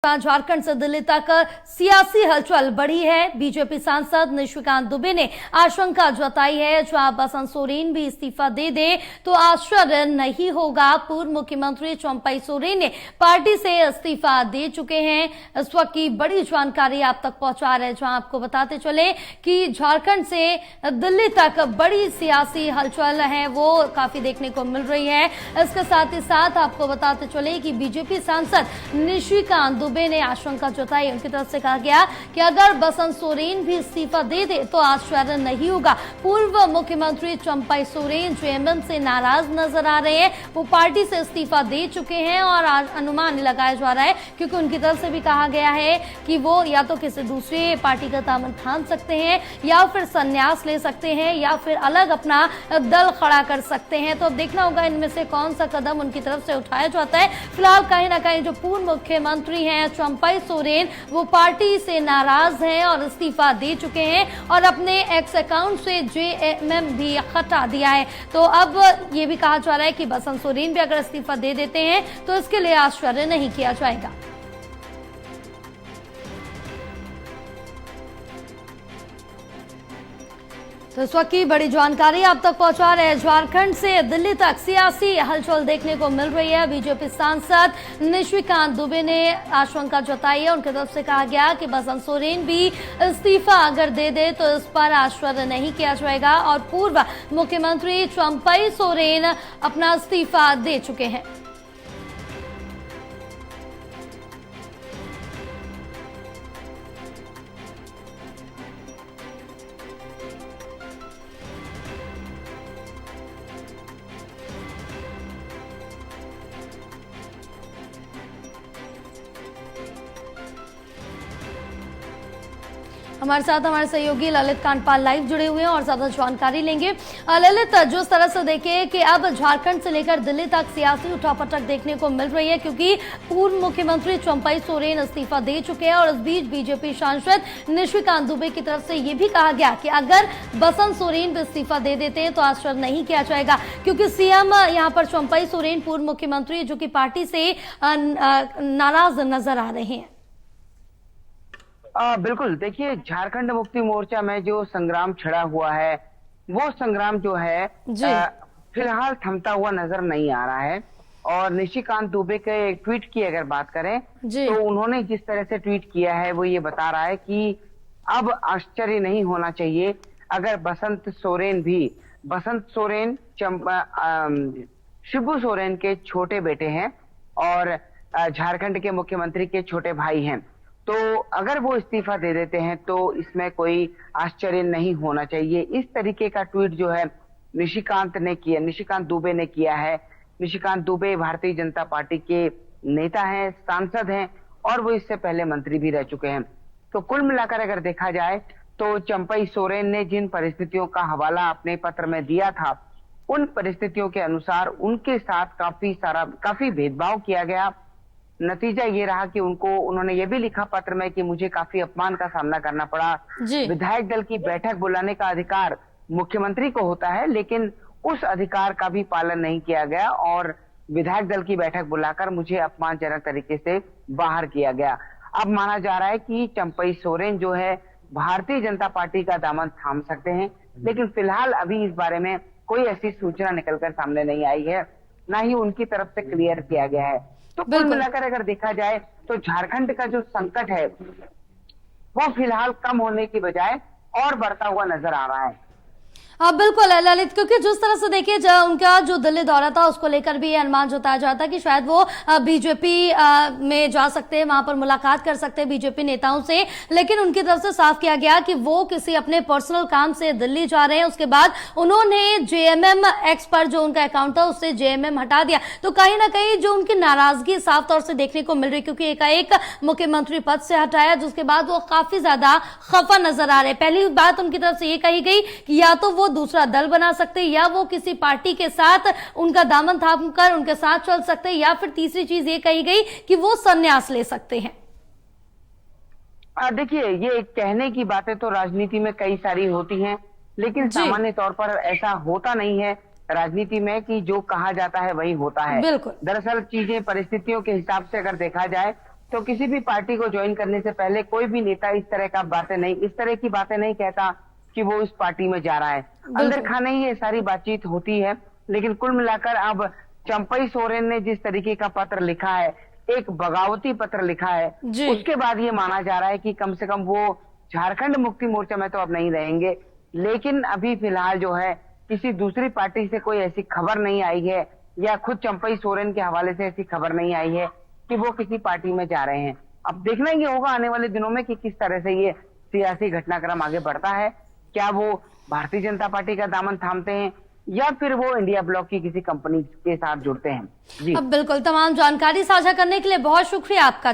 झारखंड से दिल्ली तक सियासी हलचल बढ़ी है। बीजेपी सांसद निशिकांत दुबे ने आशंका जताई है, जहां बसंत सोरेन भी इस्तीफा दे दे तो आश्चर्य नहीं होगा। पूर्व मुख्यमंत्री चंपई सोरेन ने पार्टी से इस्तीफा दे चुके हैं। इस वक्त की बड़ी जानकारी आप तक पहुंचा रहे हैं, जहां आपको बताते चले कि झारखंड से दिल्ली तक बड़ी सियासी हलचल है वो काफी देखने को मिल रही है। इसके साथ ही साथ आपको बताते चले कि बीजेपी सांसद निशिकांत दुबे ने आशंका जताई। उनकी तरफ से कहा गया कि अगर बसंत सोरेन भी इस्तीफा दे दे तो आश्चर्य नहीं होगा। पूर्व मुख्यमंत्री चंपई सोरेन जेएमएम से नाराज नजर आ रहे हैं। वो पार्टी से इस्तीफा दे चुके हैं और अनुमान लगाया जा रहा है, क्योंकि उनकी तरफ से भी कहा गया है कि वो या तो किसी दूसरे पार्टी का दामन थाम सकते हैं या फिर संन्यास ले सकते हैं या फिर अलग अपना दल खड़ा कर सकते हैं। तो अब देखना होगा इनमें से कौन सा कदम उनकी तरफ से उठाया जाता है। फिलहाल कहीं ना कहीं जो पूर्व मुख्यमंत्री हैं चंपई सोरेन, वो पार्टी से नाराज हैं और इस्तीफा दे चुके हैं और अपने एक्स अकाउंट से जेएमएम भी हटा दिया है। तो अब ये भी कहा जा रहा है कि बसंत सोरेन भी अगर इस्तीफा दे देते हैं तो इसके लिए आश्चर्य नहीं किया जाएगा। तो इस वक्त की बड़ी जानकारी आप तक पहुंचा रहे हैं। झारखंड से दिल्ली तक सियासी हलचल देखने को मिल रही है। बीजेपी सांसद निशिकांत दुबे ने आशंका जताई है। उनकी तरफ से कहा गया कि बसंत सोरेन भी इस्तीफा अगर दे दे तो इस पर आश्चर्य नहीं किया जाएगा और पूर्व मुख्यमंत्री चंपई सोरेन अपना इस्तीफा दे चुके हैं। हमारे साथ हमारे सहयोगी ललित कांडपाल लाइव जुड़े हुए हैं और ज्यादा जानकारी लेंगे। ललित, जो तरह से देखें कि अब झारखंड से लेकर दिल्ली तक सियासी उठापटक देखने को मिल रही है, क्योंकि पूर्व मुख्यमंत्री चंपई सोरेन इस्तीफा दे चुके हैं और इस बीच बीजेपी सांसद निशिकांत दुबे की तरफ से यह भी कहा गया कि अगर बसंत सोरेन भी इस्तीफा दे देते हैं तो आश्चर्य नहीं किया जाएगा, क्योंकि सीएम यहाँ पर चंपई सोरेन पूर्व मुख्यमंत्री जो कि पार्टी से नाराज नजर आ रहे हैं। बिल्कुल, देखिए झारखंड मुक्ति मोर्चा में जो संग्राम छिड़ा हुआ है वो संग्राम जो है फिलहाल थमता हुआ नजर नहीं आ रहा है। और निशिकांत दुबे के ट्वीट की अगर बात करें तो उन्होंने जिस तरह से ट्वीट किया है वो ये बता रहा है कि अब आश्चर्य नहीं होना चाहिए अगर बसंत सोरेन शिबू सोरेन के छोटे बेटे हैं और झारखंड के मुख्यमंत्री के छोटे भाई हैं। तो अगर वो इस्तीफा दे देते हैं तो इसमें कोई आश्चर्य नहीं होना चाहिए। इस तरीके का ट्वीट जो है निशिकांत दुबे ने किया है। निशिकांत दुबे भारतीय जनता पार्टी के नेता हैं, सांसद हैं और वो इससे पहले मंत्री भी रह चुके हैं। तो कुल मिलाकर अगर देखा जाए तो चंपई सोरेन ने जिन परिस्थितियों का हवाला अपने पत्र में दिया था, उन परिस्थितियों के अनुसार उनके साथ काफी भेदभाव किया गया। नतीजा ये रहा कि उन्होंने ये भी लिखा पत्र में कि मुझे काफी अपमान का सामना करना पड़ा। विधायक दल की बैठक बुलाने का अधिकार मुख्यमंत्री को होता है, लेकिन उस अधिकार का भी पालन नहीं किया गया और विधायक दल की बैठक बुलाकर मुझे अपमानजनक तरीके से बाहर किया गया। अब माना जा रहा है कि चंपई सोरेन जो है भारतीय जनता पार्टी का दामन थाम सकते हैं, लेकिन फिलहाल अभी इस बारे में कोई ऐसी सूचना निकलकर सामने नहीं आई है, ना ही उनकी तरफ से क्लियर किया गया है। तो कुल मिलाकर अगर देखा जाए तो झारखंड का जो संकट है वो फिलहाल कम होने की बजाय और बढ़ता हुआ नजर आ रहा है। हाँ बिल्कुल ललित, क्योंकि जिस तरह से देखिए उनका जो दिल्ली दौरा था उसको लेकर भी अनुमान जताया जाता है कि शायद वो बीजेपी में जा सकते हैं, वहां पर मुलाकात कर सकते हैं बीजेपी नेताओं से, लेकिन उनकी तरफ से साफ किया गया कि वो किसी अपने पर्सनल काम से दिल्ली जा रहे हैं। उसके बाद उन्होंने जेएमएम एक्स पर जो उनका अकाउंट था उससे जेएमएम हटा दिया। तो कहीं ना कहीं जो उनकी नाराजगी साफ तौर से देखने को मिल रही, क्योंकि एकाएक मुख्यमंत्री पद से हटाया जिसके बाद वो काफी ज्यादा खफा नजर आ रहे। पहली बात उनकी तरफ से ये कही गई कि या तो वो दूसरा दल बना सकते या वो किसी पार्टी के साथ उनका दामन थाम कर उनके साथ चल सकते, या फिर तीसरी चीज ये कही गई कि वो संन्यास ले सकते हैं। देखिए, ये कहने की बातें तो राजनीति में कई सारी होती हैं, लेकिन सामान्य तौर पर ऐसा होता नहीं है। राजनीति में कि जो कहा जाता है वही होता है। दरअसल चीजें परिस्थितियों के हिसाब से अगर देखा जाए तो किसी भी पार्टी को ज्वाइन करने से पहले कोई भी नेता इस तरह की बातें नहीं कहता कि वो इस पार्टी में जा रहा है। अंदर खाने ही ये सारी बातचीत होती है। लेकिन कुल मिलाकर अब चंपई सोरेन ने जिस तरीके का पत्र लिखा है, एक बगावती पत्र लिखा है, उसके बाद ये माना जा रहा है कि कम से कम वो झारखंड मुक्ति मोर्चा में तो अब नहीं रहेंगे। लेकिन अभी फिलहाल जो है किसी दूसरी पार्टी से कोई ऐसी खबर नहीं आई है या खुद चंपई सोरेन के हवाले से ऐसी खबर नहीं आई है कि वो किसी पार्टी में जा रहे हैं। अब देखना ये होगा आने वाले दिनों में कि किस तरह से ये सियासी घटनाक्रम आगे बढ़ता है। क्या वो भारतीय जनता पार्टी का दामन थामते हैं या फिर वो इंडिया ब्लॉक की किसी कंपनी के साथ जुड़ते हैं। जी अब बिल्कुल, तमाम जानकारी साझा करने के लिए बहुत शुक्रिया आपका।